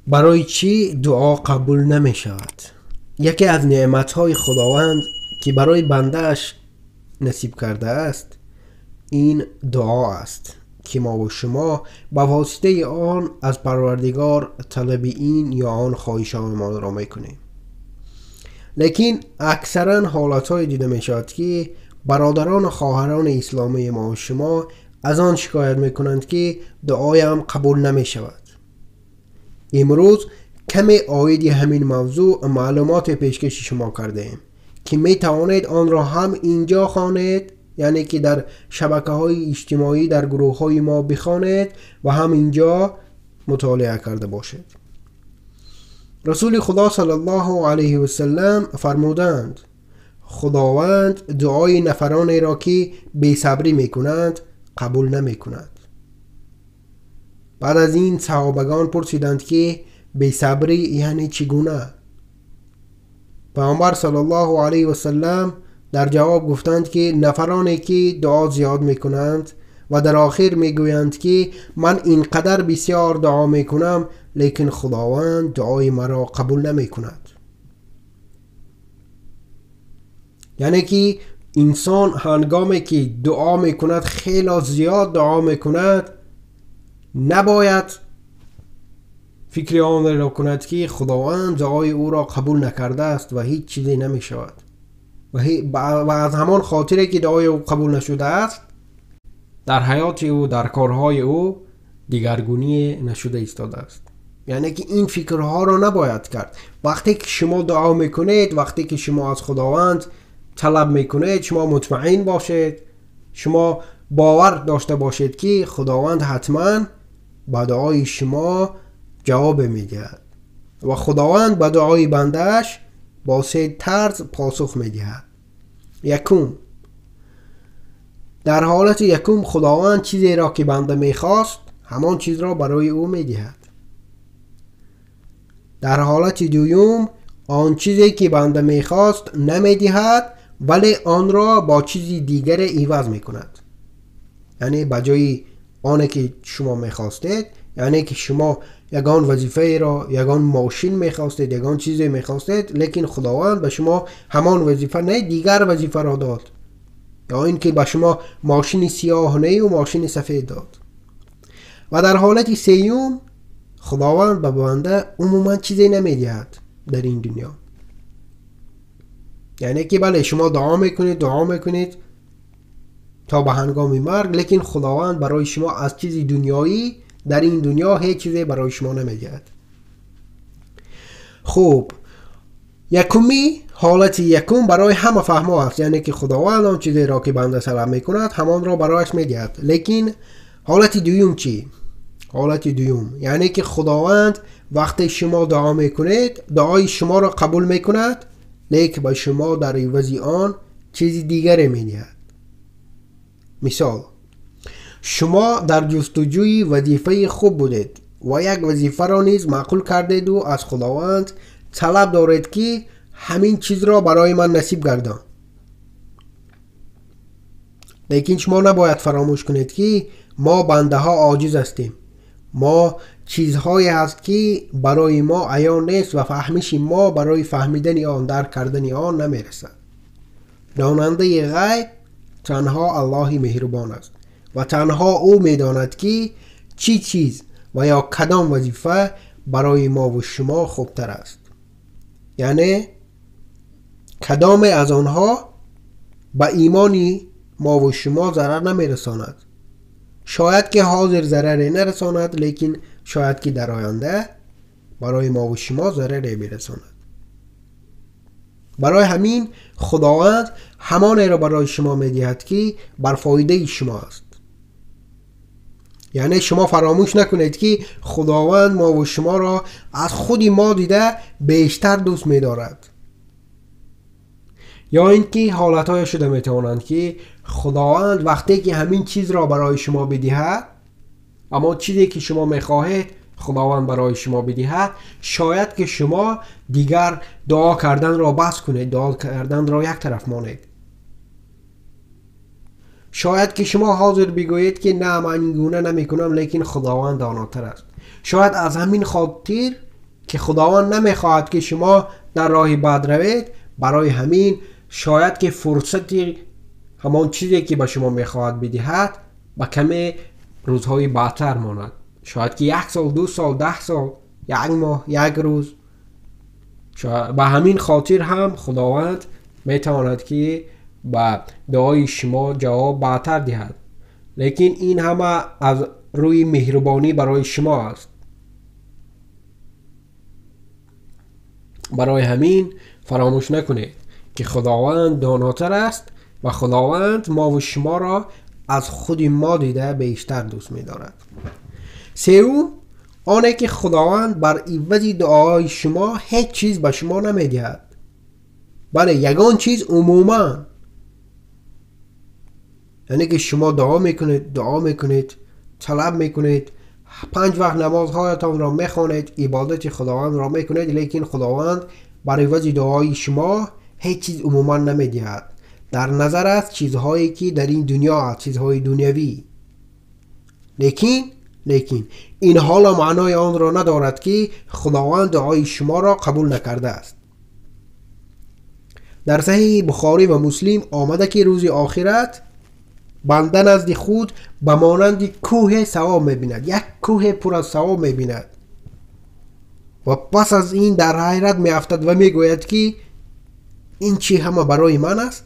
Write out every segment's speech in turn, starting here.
برای چی دعا قبول نمی شود؟ یکی از نعمتهای خداوند که برای بندهش نصیب کرده است این دعا است که ما و شما با واسطه آن از پروردگار طلب این یا آن خواهشات ما را میکنیم. لیکن اکثرا حالتهای دیده می شود که برادران و خواهران اسلامی ما و شما از آن شکایت میکنند که دعایم قبول نمی شود. امروز کمی آیدی همین موضوع معلومات پیشکش شما کرده ایم که می توانید آن را هم اینجا خوانید، یعنی که در شبکه های اجتماعی در گروه های ما بخوانید و هم اینجا مطالعه کرده باشید. رسول خدا صلی الله علیه و سلم فرمودند خداوند دعای نفرانی را که بی‌صبری میکنند قبول نمیکند. بعد از این صحابگان پرسیدند که بی‌صبری یعنی چگونه؟ پیامبر صلی الله علیه و سلم در جواب گفتند که نفرانی که دعا زیاد میکنند و در آخر میگویند که من اینقدر بسیار دعا میکنم لیکن خداوند دعای مرا قبول نمیکند. یعنی که انسان هنگامی که دعا میکند خیلی زیاد دعا میکند نباید فکر آن را کند که خداوند دعای او را قبول نکرده است و هیچ چیزی نمی شود و از همان خاطره که دعای او قبول نشده است در حیات او در کارهای او دیگرگونی نشده ایستاده است. یعنی که این فکرها را نباید کرد. وقتی که شما دعا میکنید، وقتی که شما از خداوند طلب میکنید، شما مطمئن باشید، شما باور داشته باشید که خداوند حتما با دعای شما جواب میدهد و خداوند با دعای بندهش با سه طرز پاسخ میدهد. یکم، در حالت یکم خداوند چیزی را که بنده میخواست همان چیز را برای او میدهد. در حالت دوم آن چیزی که بنده میخواست نمیدهد ولی آن را با چیزی دیگر عوض میکند. یعنی بجای آنه که شما میخواستید، یعنی که شما یگان وظیفه را، یگان ماشین میخواستید، یگان چیزی میخواستید لیکن خداوند به شما همان وظیفه نه دیگر وظیفه را داد، یا این که به شما ماشین سیاه نه و ماشین سفید داد. و در حالت سیوم خداوند به بنده عموما چیزی نمیدهد در این دنیا. یعنی که بله شما دعا میکنید تا به هنگام مرگ لیکن خداوند برای شما از چیزی دنیایی در این دنیا هیچ چیزی برای شما نمیدهد. خوب، یکمی حالت یکم برای همه فهمه است، یعنی که خداوند آن چیزی را که بنده طلب میکند همان را برایش میدهد. لیکن حالت دوم چی؟ حالت دوم یعنی که خداوند وقتی شما دعا میکنید دعای شما را قبول میکند لیکن به شما در عوض آن چیزی دیگر میدهد. مثال، شما در جستجوی وظیفه خوب بودید و یک وظیفه را نیز معقول کردید و از خداوند طلب دارید که همین چیز را برای من نصیب گردان. لیکن شما نباید فراموش کنید که ما بنده ها عاجز هستیم. ما چیزهایی هست که برای ما عیان نیست و فهمش ما برای فهمیدن آن، درک کردن آن نمیرسد. داننده غیب تنها الله مهربان است و تنها او میداند که چی چیز و یا کدام وظیفه برای ما و شما خوبتر است. یعنی کدام از آنها به ایمانی ما و شما ضرر نمیرساند. شاید که حاضر ضرری نرساند لیکن شاید که در آینده برای ما و شما ضرری برساند. برای همین خداوند همان را برای شما میدهد که بر فایده شما است. یعنی شما فراموش نکنید که خداوند ما و شما را از خود ما دیده بیشتر دوست می‌دارد. یا اینکه حالت‌های شده می‌توانند که خداوند وقتی که همین چیز را برای شما بدهد، اما چیزی که شما می‌خواهید خداوند برای شما بدهد، شاید که شما دیگر دعا کردن را بس کنید، دعا کردن را یک طرف مانید. شاید که شما حاضر بگویید که نه من این گونه نمی کنم لیکن خداوند داناتر است. شاید از همین خاطر که خداوند نمیخواهد که شما در راه بد روید. برای همین شاید که فرصتی همان چیزی که به شما میخواهد بدهد با کمی روزهای بعدتر ماند. شاید که 1 سال، 2 سال، 10 سال، 1 ماه، 1 روز. به همین خاطر هم خداوند میتواند که به دعای شما جواب بعدتر دهد. لیکن این همه از روی مهربانی برای شما است. برای همین فراموش نکنید که خداوند داناتر است و خداوند ما و شما را از خود ما دیده بیشتر دوست می دارد. سوم، آنه که خداوند بر عوض دعای شما هیچ چیز به شما نمی دهد، بله یگان چیز عموما، یعنی که شما دعا میکنید، طلب میکنید، 5 وقت نمازهایتان را میخوانید، عبادت خداوند را میکنید، لیکن خداوند بر عوض دعای شما هیچ چیز عموما نمیدهد. در نظر است چیزهایی که در این دنیا است، چیزهای دنیوی. لیکن این حالا معنای آن را ندارد که خداوند دعای شما را قبول نکرده است. در صحیح بخاری و مسلم آمده که روز آخرت بنده نزد خود به مانند کوه ثواب می‌بیند، یک کوه پر از ثواب می‌بیند و پس از این در حیرت می‌افتد و میگوید که این چی همه برای من است؟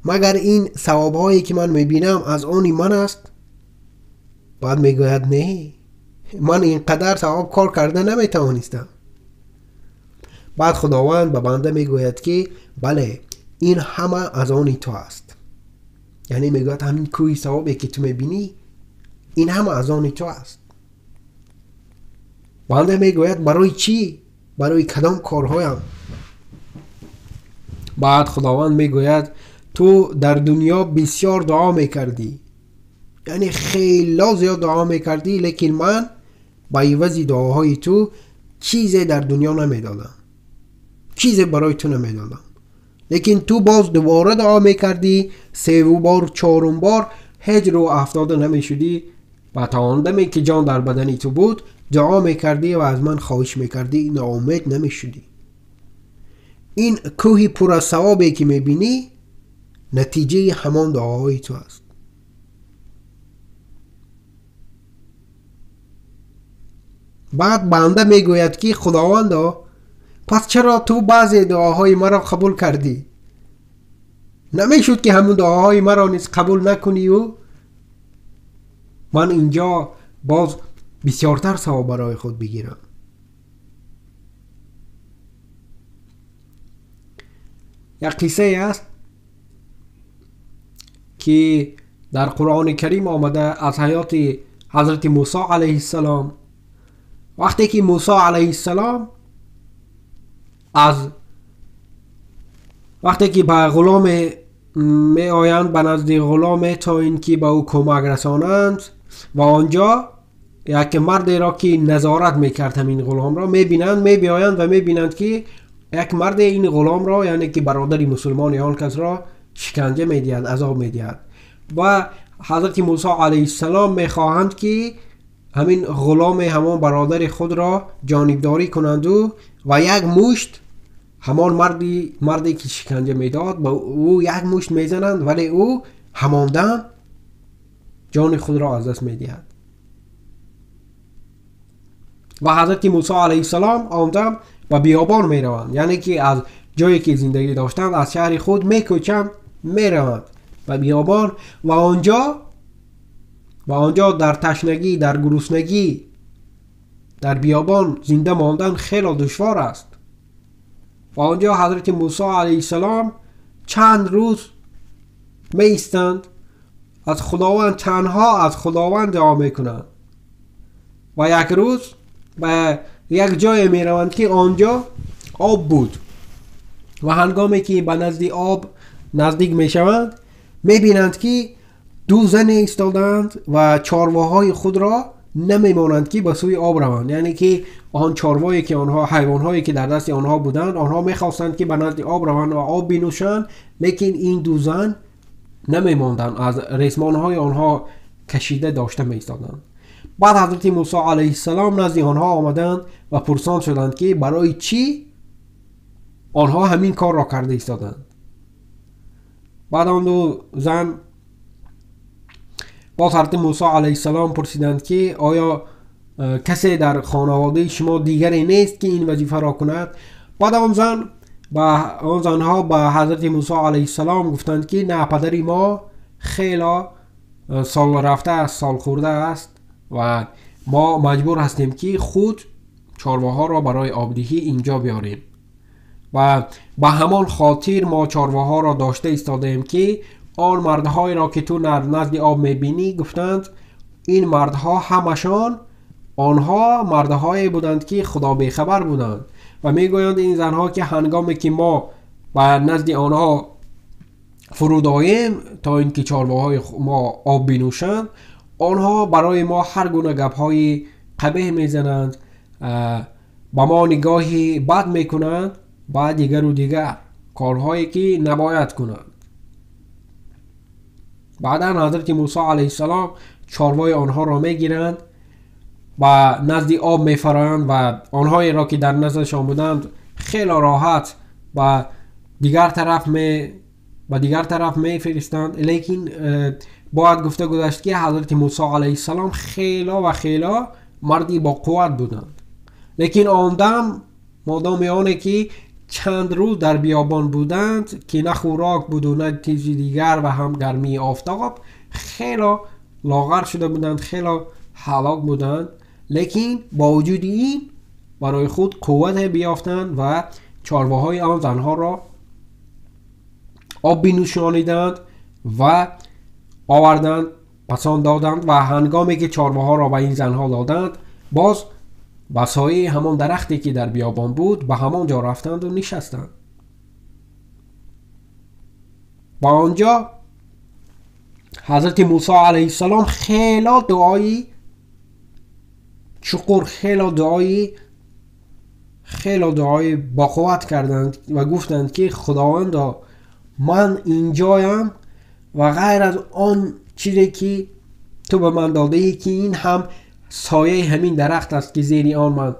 مگر این ثواب‌هایی که من می‌بینم از آن من است؟ بعد میگوید نه، من اینقدر ثواب کار کرده نمیتوانستم. بعد خداوند به بنده میگوید که بله این همه از آن تو است. یعنی میگوید همین کوی ثوابی که تو میبینی این همه از آن تو است. بنده میگوید برای چی؟ برای کدام کارهایم؟ بعد خداوند میگوید تو در دنیا بسیار دعا میکردی، یعنی خیلی زیاد دعا میکردی، لیکن من با عوض دعاهای تو چیزی در دنیا نمیدادم، چیزی برای تو نمیدادم، لیکن تو باز دوباره دعا میکردی، 3 بار 4 بار، هیچ رو افتاده نمیشدی و تا آندمی که جان در بدنی تو بود دعا میکردی و از من خواهش میکردی، ناامید نمیشدی. این کوهی پر از ثوابی که میبینی نتیجه همان دعاهای تو است. بعد بنده میگوید که خداوندا پس چرا تو بعضی دعاهای مرا قبول کردی؟ نمیشد که همون دعاهای مرا نیز قبول نکنی و من اینجا باز بسیارتر ثواب برای خود بگیرم؟ یک قصه است که در قرآن کریم آمده از حیات حضرت موسی علیه السلام. وقتی که موسی علیه السلام وقتی که به غلام می آیند به نزد غلام تا اینکه به او کمک رسانند و آنجا یک مردی را که نظارت میکرد همین غلام را میبینند، میبیایند و میبینند که یک مرد این غلام را، یعنی که برادری مسلمان آن کس را شکنجه میدهد، عذاب میدهد و حضرت موسی علیه السلام میخواهند که همین غلام همان برادر خود را جانبداری کنند و یک مشت همان مردی که شکنجه میداد با او یک مشت میزنند، ولی او همان دم جان خود را از دست میدهد و حضرت موسی علیه السلام آن دم به بیابان میروند، یعنی که از جایی که زندگی داشتند از شهر خود میکوچند میروند به بیابان و آنجا در تشنگی، در گرسنگی در بیابان زنده ماندن خیلی دشوار است و آنجا حضرت موسی علیه السلام چند روز می ایستند، از خداوند تنها از خداوند دعا میکنند و یک روز به یک جای می روند که آنجا آب بود و هنگامی که به نزد آب نزدیک می شوند می بینند که 2 زن ایستادند و چارواهای خود را نمی مانند که به سوی آب روند، یعنی که آن چاروایی که آنها حیوانهایی که در دست آنها بودند آنها می خواستند که به نزد آب روند و آب بنوشند، لیکن این 2 زن نمی ماندند، از ریسمانهای آنها کشیده داشته می ایستادند. بعد حضرت موسی علیه السلام نزد آنها آمدند و پرسان شدند که برای چی آنها همین کار را کرده ایستادند. بعد آن دو زن باز حضرت موسی علیه السلام پرسیدند که آیا کسی در خانواده شما دیگری نیست که این وظیفه را کند؟ بعد آن زنها به حضرت موسی علیه السلام گفتند که نه، پدری ما خیلی سال رفته است، سال خورده است و ما مجبور هستیم که خود چارواها را برای آبدهی اینجا بیاریم و به همان خاطر ما چارواها را داشته ایستادیم که آن مردهایی را که تو نزد آب میبینی، گفتند این مردها همشان آنها مردهایی بودند که خدا بیخبر بودند و میگویند این زنها که هنگامی که ما به نزد آنها فرود آییم تا اینکه چارواهای ما آب بنوشند، آنها برای ما هر گونه گپ‌های قبیح میزنند، با ما نگاهی بد میکنند، بعد دیگر و دیگر کارهایی که نباید کنند. بعدا حضرت موسی علیه السلام چاروای آنها را میگیرند و نزد آب میفرایند و آنهایی را که در نزدش بودند خیلی راحت و دیگر طرف می فرستند. لیکن باید گفته گذشت که حضرت موسی علیه السلام خیلی مردی با قوت بودند. لیکن آن دم مادام آنه که چند روز در بیابان بودند که نه خوراک بود و نه چیزی دیگر و هم گرمی آفتاب، خیلی لاغر شده بودند، خیلی هلاک بودند. لیکن با وجود این برای خود قوت بیافتند و چارواهای آن زنها را آب بنوشانیدند و آوردند پسان دادند و هنگامی که چارواها را به این زنها دادند، باز به سایه همان درختی که در بیابان بود به همان جا رفتند و نشستند. با آنجا حضرت موسی علیه السلام خیلی دعایی چقدر خیلی دعای با قوت کردند و گفتند که خداوندا من اینجایم و غیر از آن چیزی که تو به من داده ای که این هم سایه همین درخت است که زیر آن من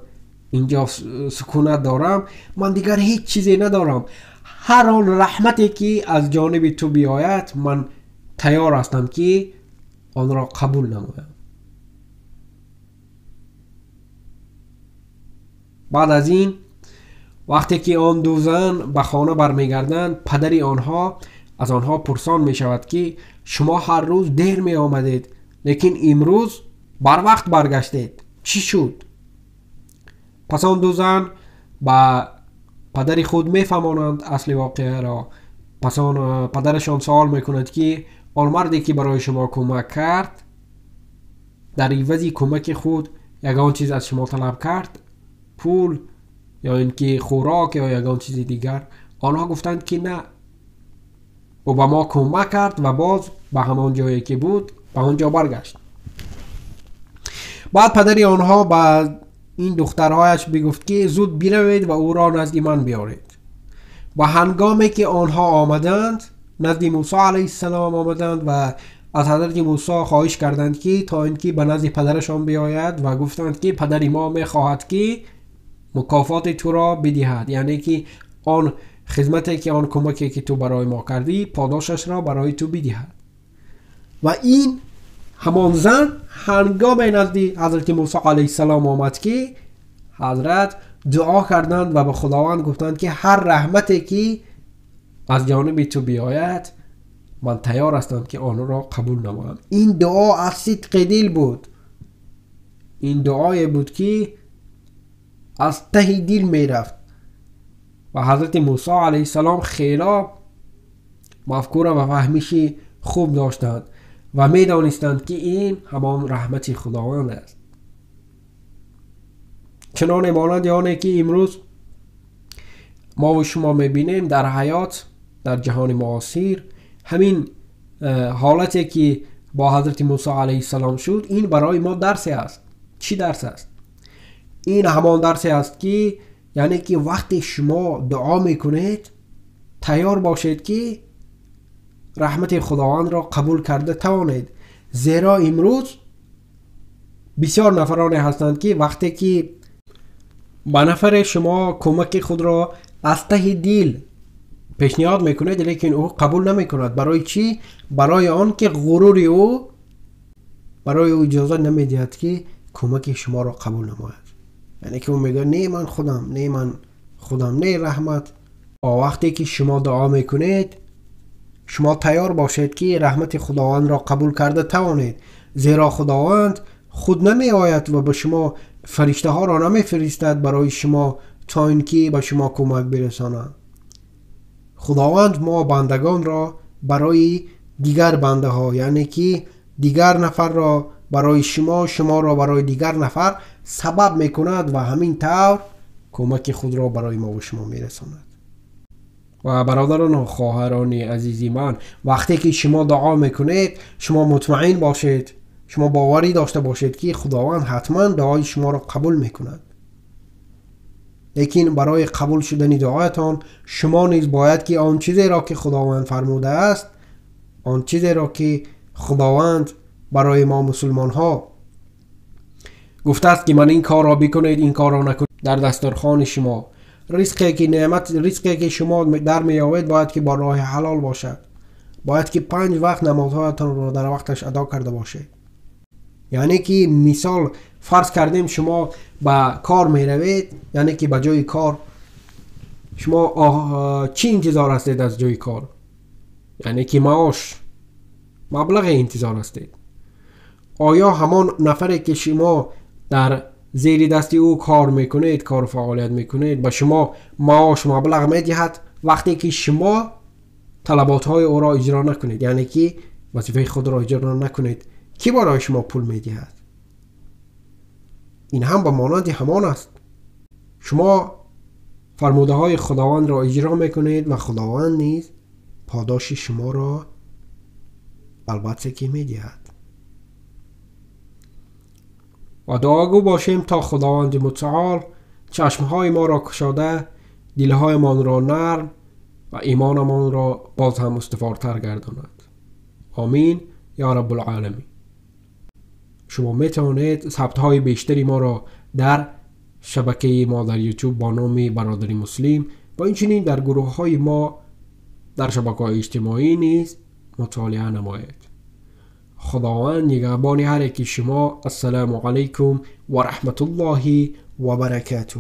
اینجا سکونت دارم، من دیگر هیچ چیزی ندارم. هر آن رحمتی که از جانب تو بیاید من تیار هستم که آن را قبول نمایم. بعد از این وقتی که آن دو زن به خانه برمیگردند، پدری آنها از آنها پرسان می شود که شما هر روز دیر می آمدید لیکن امروز بر وقت برگشتید، چی شد؟ پس آن دو زن با پدری خود می فهمانند اصل واقعه را. پس آن پدرشان سوال می کند که آن مردی که برای شما کمک کرد در عوض کمک خود یگان چیز از شما طلب کرد، پول یا اینکه خوراک یا یگان چیز دیگر؟ آنها گفتند که نه، او با ما کمک کرد و باز به همان جایی که بود به آنجا برگشت. بعد پدری آنها با این دخترهایش بگفت که زود بروید و او را نزد من بیارید. و هنگامی که آنها آمدند نزد موسی علیه السلام آمدند و از حضرت موسی خواهش کردند که تا اینکه به نزد پدرشان بیاید و گفتند که پدر ما میخواهد که مکافات تو را بدهد، یعنی که آن خدمتی که آن کمکی که تو برای ما کردی پاداشش را برای تو بدهد. و این همان زن هنگام نزد حضرت موسی علیه السلام آمد که حضرت دعا کردند و به خداوند گفتند که هر رحمتی که از جانب تو بیاید من تیار هستم که آن را قبول نمایم. این دعا از صدق دل بود، این دعای بود که از ته دل می رفت و حضرت موسی علیه السلام خیلی مفکوره و فهمیشی خوب داشتند و می دانستند که این همان رحمت خداوند است. چنانه مانند آنه که امروز ما و شما می بینیم در حیات در جهان معاصر، همین حالتی که با حضرت موسی علیه السلام شد، این برای ما درسی است. چی درس است؟ این همان درسی است که یعنی که وقتی شما دعا میکنید تیار باشید که رحمت خداوند را قبول کرده توانید، زیرا امروز بسیار نفرانی هستند که وقتی که به نفر شما کمک خود را از ته دل پیشنهاد میکنید لیکن او قبول نمیکند. برای چی؟ برای آن که غرور او برای او اجازه نمیدهد که کمک شما را قبول نماید. یعنی که او میگه نه من خودم، نه رحمت. وقتی که شما دعا میکنید شما تیار باشید که رحمت خداوند را قبول کرده توانید، زیرا خداوند خود نمی آید و به شما فرشته ها را نمی فرستد برای شما تا اینکه به شما کمک برساند. خداوند ما بندگان را برای دیگر بنده ها، یعنی که دیگر نفر را برای شما را برای دیگر نفر سبب می کند و همین طور کمک خود را برای ما و شما می رساند. و برادران و خواهران عزیزی من، وقتی که شما دعا میکنید شما مطمئن باشید، شما باوری داشته باشید که خداوند حتما دعای شما را قبول میکند. لیکن برای قبول شدن دعایتان شما نیز باید که آن چیزی را که خداوند فرموده است، آن چیزی را که خداوند برای ما مسلمان ها گفته است که من این کار را بکنید این کار را نکنید، در دسترخوان شما رزقی که شما در می آورید باید که با راه حلال باشد. باید که 5 وقت نمازهایتان را در وقتش ادا کرده باشید. یعنی که مثال فرض کردیم شما به کار می روید، یعنی که به جای کار شما چی انتظار هستید از جای کار؟ یعنی که معاش، مبلغ انتظار هستید. آیا همان نفری که شما در زیر دستی او کار میکنید، کار فعالیت میکنید، به شما معاش مبلغ میدهد وقتی که شما طلبات های او را اجرا نکنید، یعنی که وظیفه خود را اجرا نکنید، کی برای شما پول میدهد؟ این هم به مانند همان است. شما فرموده های خداوند را اجرا میکنید و خداوند نیز پاداش شما را البته که میدهد. و دعاگو باشیم تا خداوند متعال چشمهای ما را کشاده، دلهای ما را نرم و ایمانمان را باز هم استوارتر گرداند. آمین یا رب العالمین. شما میتوانید ثبت‌های بیشتری ما را در شبکه ما در یوتیوب با نام برادری مسلم و اینچنین در گروه های ما در شبکه‌های اجتماعی نیز مطالعه نمایید. خداوند نگهبان هر یک شما. السلام علیکم و رحمت الله و برکاته.